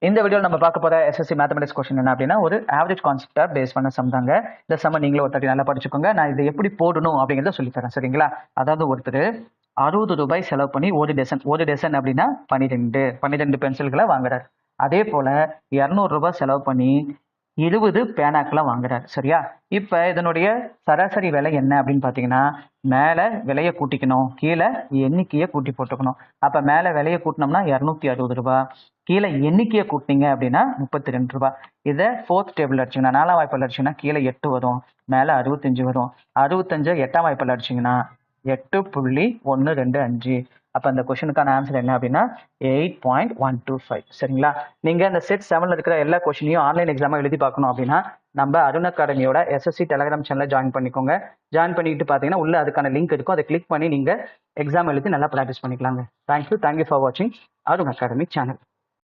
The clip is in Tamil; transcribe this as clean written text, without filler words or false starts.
இந்த வீடியோவில் நம்ம பார்க்க போகிற எஸ்எஸ்சி மேத்தமெட்டிக்ஸ் கொஸ்டின் என்ன அப்படின்னா ஒரு ஆவரேஜ் கான்செப்டை பேஸ் பண்ண சம் தாங்க. இந்த சம்ம நீங்களும் ஒரு நல்லா படிச்சுக்கோங்க. நான் இதை எப்படி போடணும் அப்படிங்கிறத சொல்லித்தரேன், சரிங்களா? அதாவது ஒருத்தர் 60 ரூபாய் செலவு பண்ணி ஒரு டசன் அப்படின்னா 12 பென்சில்களை வாங்குறாரு. அதே போல 200 ரூபாய் செலவு பண்ணி 20 பேனாக்கெல்லாம் வாங்குறாரு, சரியா? இப்போ இதனுடைய சராசரி விலை என்ன அப்படின்னு பார்த்தீங்கன்னா, மேலே விலையை கூட்டிக்கணும், கீழே எண்ணிக்கையை கூட்டி போட்டுக்கணும். அப்போ மேலே விலையை கூட்டினோம்னா 260 ரூபாய், கீழே எண்ணிக்கையை கூட்டினீங்க அப்படின்னா 32 ரூபாய். இதை ஃபோர்த் டேபிள் அடிச்சிங்கன்னா 4ஆம் வாய்ப்பில் அடிச்சிங்கன்னா கீழே 8 வரும், மேலே 65 வரும். 65 8ஆம் வாய்ப்பில் அடிச்சிங்கன்னா 8.125. அப்போ அந்த கொஸ்டினுக்கான ஆன்சர் என்ன அப்படின்னா 8.125, சரிங்களா? நீங்கள் இந்த செட் 7ல் இருக்கிற எல்லா கொஸ்டினையும் ஆன்லைன் எக்ஸாமாக எழுதி பார்க்கணும் அப்படின்னா நம்ம அருண் அகாடமியோட எஸ்எஸ்சி டெலகிராம் சேனலில் ஜாயின் பண்ணிக்கோங்க. ஜாயின் பண்ணிட்டு பார்த்தீங்கன்னா உள்ள அதுக்கான லிங்க் இருக்கும், அதை கிளிக் பண்ணி நீங்கள் எக்ஸாம் எழுதி நல்லா ப்ராக்டிஸ் பண்ணிக்கலாங்க. தேங்க்யூ ஃபார் வாட்சிங் அருண் அகாடமி சேனல்.